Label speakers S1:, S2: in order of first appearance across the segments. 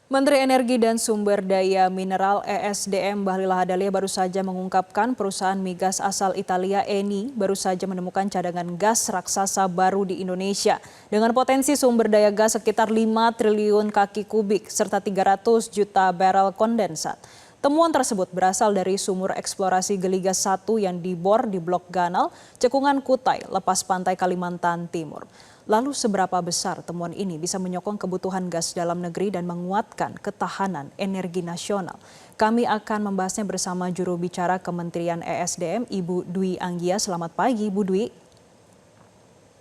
S1: Menteri Energi dan Sumber Daya Mineral (ESDM) Bahlil Lahadalia baru saja mengungkapkan perusahaan migas asal Italia Eni baru saja menemukan cadangan gas raksasa baru di Indonesia dengan potensi sumber daya gas sekitar 5 triliun kaki kubik serta 300 juta barel kondensat. Temuan tersebut berasal dari sumur eksplorasi Geligas 1 yang dibor di Blok Ganal, Cekungan Kutai, lepas pantai Kalimantan Timur. Lalu seberapa besar temuan ini bisa menyokong kebutuhan gas dalam negeri dan menguatkan ketahanan energi nasional? Kami akan membahasnya bersama juru bicara Kementerian ESDM, Ibu Dwi Anggia. Selamat pagi, Bu Dwi.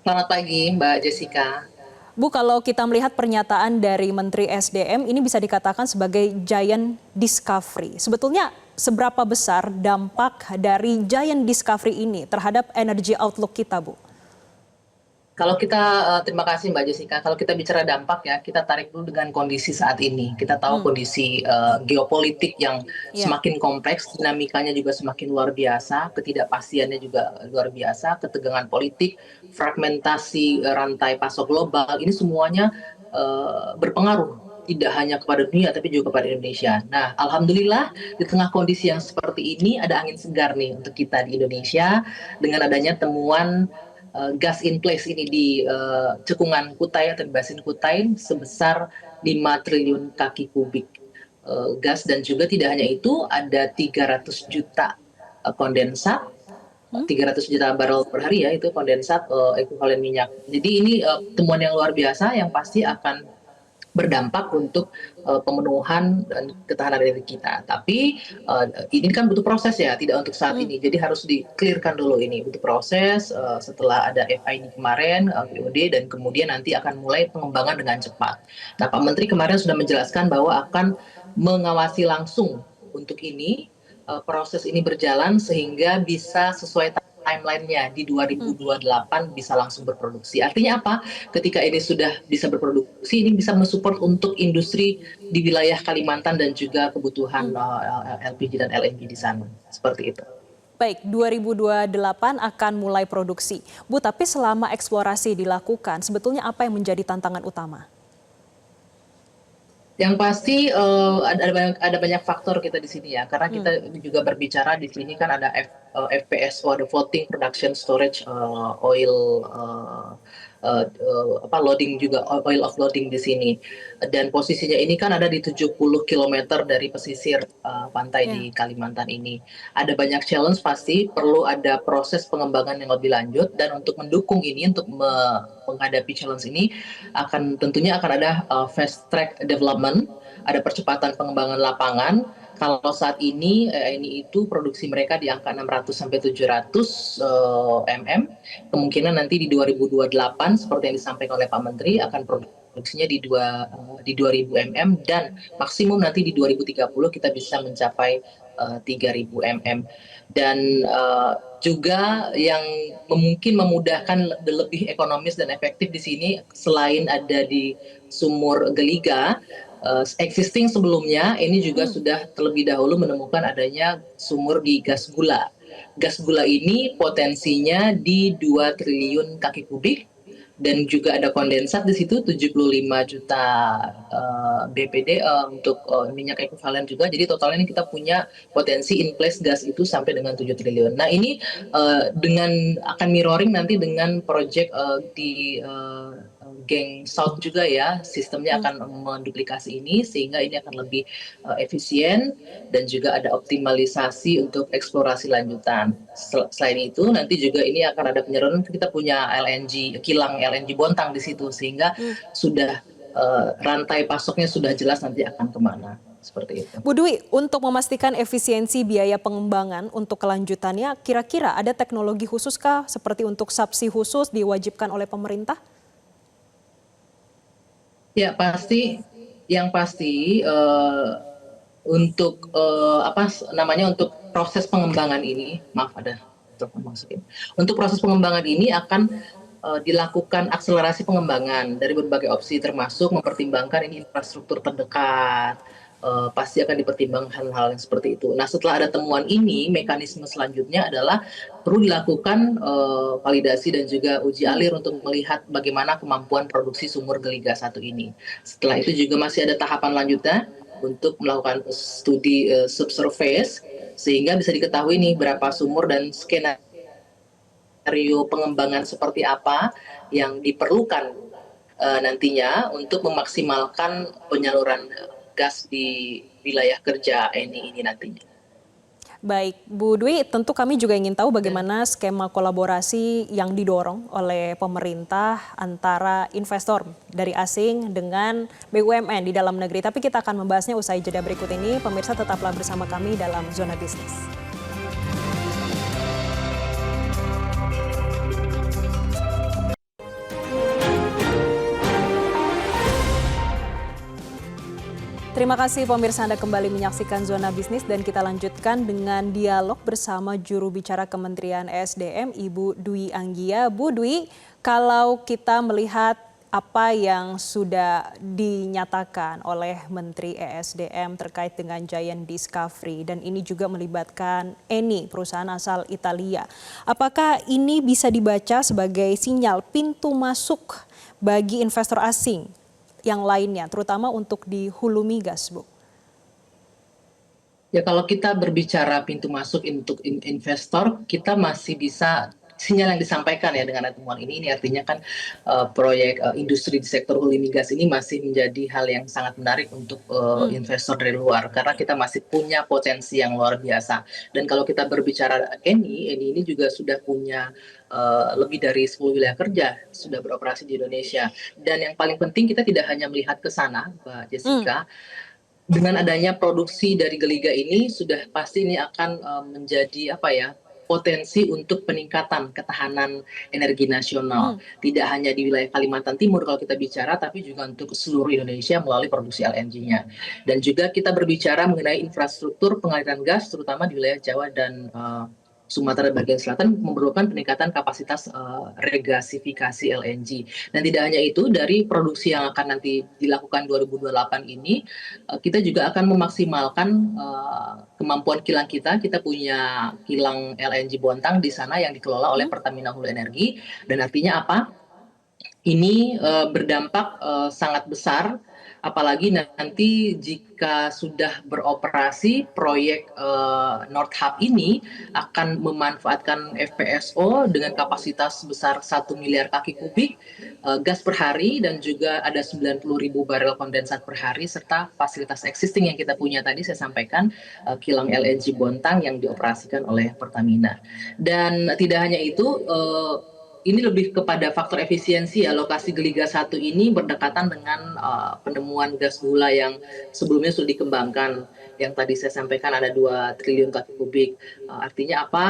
S2: Selamat pagi, Mbak Jessica.
S1: Bu, kalau kita melihat pernyataan dari Menteri SDM, ini bisa dikatakan sebagai giant discovery. Sebetulnya seberapa besar dampak dari giant discovery ini terhadap energy outlook kita, Bu?
S2: Kalau kita, terima kasih Mbak Jessica. Kalau kita bicara dampak ya, kita tarik dulu dengan kondisi saat ini. Kita tahu kondisi geopolitik yang
S1: Ya.
S2: semakin kompleks, dinamikanya juga semakin luar biasa, ketidakpastiannya juga luar biasa, ketegangan politik, fragmentasi rantai pasok global, ini semuanya berpengaruh tidak hanya kepada dunia tapi juga kepada Indonesia. Nah, alhamdulillah di tengah kondisi yang seperti ini ada angin segar nih untuk kita di Indonesia dengan adanya temuan gas in place ini di Cekungan Kutai atau di Basin Kutai sebesar 5 triliun kaki kubik gas, dan juga tidak hanya itu, ada 300 juta kondensat, 300 juta barrel per hari ya, itu kondensat ekuivalen minyak. Jadi ini temuan yang luar biasa yang pasti akan berdampak untuk pemenuhan dan ketahanan energi kita. Tapi ini kan butuh proses ya, tidak untuk saat ini. Jadi harus di-clearkan dulu ini, butuh proses setelah ada FID kemarin, POD, dan kemudian nanti akan mulai pengembangan dengan cepat. Nah, Pak Menteri kemarin sudah menjelaskan bahwa akan mengawasi langsung untuk ini, proses ini berjalan sehingga bisa sesuai timeline-nya di 2028 bisa langsung berproduksi. Artinya apa? Ketika ini sudah bisa berproduksi, ini bisa mensupport untuk industri di wilayah Kalimantan dan juga kebutuhan LPG dan LNG di sana. Seperti itu.
S1: Baik, 2028 akan mulai produksi. Bu, tapi selama eksplorasi dilakukan, sebetulnya apa yang menjadi tantangan utama?
S2: Yang pasti ada banyak faktor kita di sini ya, karena kita juga berbicara di sini kan ada FPSO, ada floating production storage oil loading juga, oil offloading di sini, dan posisinya ini kan ada di 70 km dari pesisir pantai di Kalimantan ini. Ada banyak challenge, pasti perlu ada proses pengembangan yang lebih lanjut, dan untuk mendukung ini, untuk menghadapi challenge ini tentunya akan ada fast track development, ada percepatan pengembangan lapangan. Kalau saat ini itu produksi mereka di angka 600 sampai 700 mm. Kemungkinan nanti di 2028 seperti yang disampaikan oleh Pak Menteri akan produksinya di 2000 mm, dan maksimum nanti di 2030 kita bisa mencapai 3000 mm. Dan juga yang mungkin memudahkan, lebih ekonomis dan efektif di sini, selain ada di sumur Geliga, existing sebelumnya ini juga sudah terlebih dahulu menemukan adanya sumur di gas gula. Gas gula ini potensinya di 2 triliun kaki kubik, dan juga ada kondensat di situ 75 juta BPD untuk minyak ekuivalen juga. Jadi totalnya ini kita punya potensi in place gas itu sampai dengan 7 triliun. Nah, ini dengan akan mirroring nanti dengan proyek di Geng South juga ya, sistemnya akan menduplikasi ini sehingga ini akan lebih efisien, dan juga ada optimalisasi untuk eksplorasi lanjutan. Selain itu nanti juga ini akan ada penyaluran, kita punya LNG kilang LNG Bontang di situ, sehingga sudah rantai pasoknya sudah jelas nanti akan kemana, seperti itu.
S1: Bu Dwi, untuk memastikan efisiensi biaya pengembangan untuk kelanjutannya, kira-kira ada teknologi khususkah seperti untuk subsidi khusus diwajibkan oleh pemerintah?
S2: Ya, yang pasti untuk untuk proses pengembangan ini, untuk proses pengembangan ini akan dilakukan akselerasi pengembangan dari berbagai opsi, termasuk mempertimbangkan ini infrastruktur terdekat, pasti akan dipertimbangkan hal-hal yang seperti itu. Nah, setelah ada temuan ini, mekanisme selanjutnya adalah perlu dilakukan validasi dan juga uji alir untuk melihat bagaimana kemampuan produksi sumur Geliga 1 ini. Setelah itu juga masih ada tahapan lanjutnya untuk melakukan studi subsurface sehingga bisa diketahui nih berapa sumur dan skenario pengembangan seperti apa yang diperlukan nantinya untuk memaksimalkan penyaluran gas di wilayah kerja Eni ini nantinya.
S1: Baik, Bu Dwi, tentu kami juga ingin tahu bagaimana skema kolaborasi yang didorong oleh pemerintah antara investor dari asing dengan BUMN di dalam negeri. Tapi kita akan membahasnya usai jeda berikut ini. Pemirsa tetaplah bersama kami dalam Zona Bisnis. Terima kasih pemirsa, Anda kembali menyaksikan Zona Bisnis dan kita lanjutkan dengan dialog bersama juru bicara Kementerian ESDM, Ibu Dwi Anggia. Bu Dwi, kalau kita melihat apa yang sudah dinyatakan oleh Menteri ESDM terkait dengan Giant Discovery dan ini juga melibatkan Eni, perusahaan asal Italia. Apakah ini bisa dibaca sebagai sinyal pintu masuk bagi investor asing yang lainnya, terutama untuk di hulu migas, Bu?
S2: Ya, kalau kita berbicara pintu masuk untuk investor, kita masih bisa sinyal yang disampaikan ya dengan temuan ini artinya kan proyek industri di sektor hulu migas ini masih menjadi hal yang sangat menarik untuk investor dari luar karena kita masih punya potensi yang luar biasa. Dan kalau kita berbicara Eni ini juga sudah punya lebih dari 10 wilayah kerja sudah beroperasi di Indonesia. Dan yang paling penting kita tidak hanya melihat ke sana, Mbak Jessica. Dengan adanya produksi dari Geliga ini sudah pasti ini akan menjadi potensi untuk peningkatan ketahanan energi nasional. Tidak hanya di wilayah Kalimantan Timur kalau kita bicara, tapi juga untuk seluruh Indonesia melalui produksi LNG-nya. Dan juga kita berbicara mengenai infrastruktur pengaliran gas, terutama di wilayah Jawa dan Sumatera bagian selatan memerlukan peningkatan kapasitas regasifikasi LNG. Dan tidak hanya itu, dari produksi yang akan nanti dilakukan 2028 ini, kita juga akan memaksimalkan kemampuan kilang kita. Kita punya kilang LNG Bontang di sana yang dikelola oleh Pertamina Hulu Energi. Dan artinya apa? Ini berdampak sangat besar, apalagi nanti jika sudah beroperasi proyek North Hub ini akan memanfaatkan FPSO dengan kapasitas sebesar 1 miliar kaki kubik gas per hari dan juga ada 90.000 barel kondensat per hari serta fasilitas existing yang kita punya tadi saya sampaikan kilang LNG Bontang yang dioperasikan oleh Pertamina. Dan tidak hanya itu, ini lebih kepada faktor efisiensi ya. Lokasi Geliga 1 ini berdekatan dengan penemuan gas gula yang sebelumnya sudah dikembangkan. Yang tadi saya sampaikan ada 2 triliun kaki kubik. Artinya apa?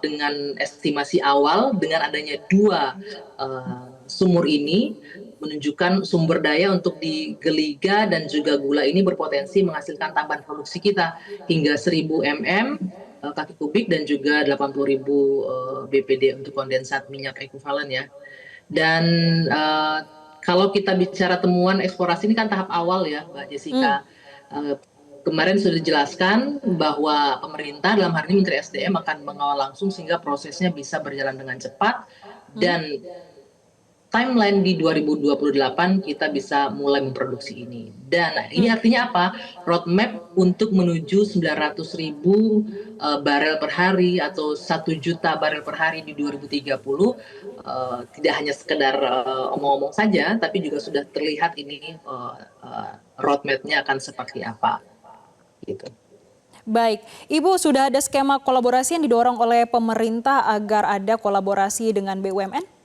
S2: Dengan estimasi awal, dengan adanya 2 sumur ini, menunjukkan sumber daya untuk di Geliga dan juga gula ini berpotensi menghasilkan tambahan produksi kita hingga 1.000 mm kaki kubik dan juga 80.000 BPD untuk kondensat minyak ekuivalen ya. Dan kalau kita bicara temuan eksplorasi ini kan tahap awal ya, Mbak Jessica. Kemarin sudah dijelaskan bahwa pemerintah dalam hal ini Menteri SDM akan mengawal langsung sehingga prosesnya bisa berjalan dengan cepat dan timeline di 2028 kita bisa mulai memproduksi ini. Dan ini artinya apa? Roadmap untuk menuju 900.000 barel per hari atau 1 juta barel per hari di 2030 tidak hanya sekedar omong-omong saja, tapi juga sudah terlihat ini roadmap-nya akan seperti apa. Gitu.
S1: Baik, Ibu, sudah ada skema kolaborasi yang didorong oleh pemerintah agar ada kolaborasi dengan BUMN?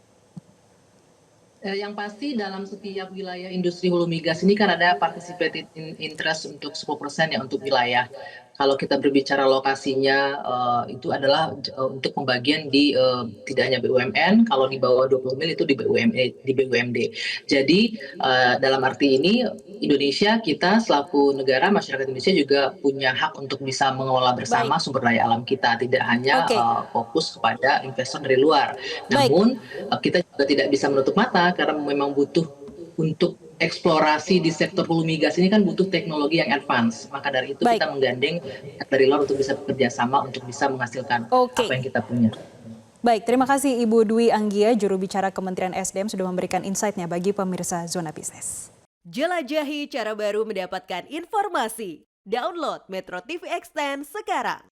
S2: Yang pasti dalam setiap wilayah industri hulu migas ini kan ada participated interest untuk 10% ya untuk wilayah. Kalau kita berbicara lokasinya itu adalah untuk pembagian di tidak hanya BUMN, kalau di bawah 20 mil itu di BUMD. Jadi dalam arti ini Indonesia, kita selaku negara, masyarakat Indonesia juga punya hak untuk bisa mengelola bersama sumber daya alam kita, tidak hanya fokus kepada investor dari luar. Namun kita juga tidak bisa menutup mata karena memang butuh untuk eksplorasi di sektor hulu migas ini kan butuh teknologi yang advance. Maka dari itu
S1: Baik,
S2: kita menggandeng dari luar untuk bisa bekerja sama untuk bisa menghasilkan apa yang
S1: oke.
S2: kita punya.
S1: Baik, terima kasih Ibu Dwi Anggia, juru bicara Kementerian SDM sudah memberikan insight-nya bagi pemirsa Zona Bisnis.
S3: Jelajahi cara baru mendapatkan informasi. Download Metro TV Extend sekarang.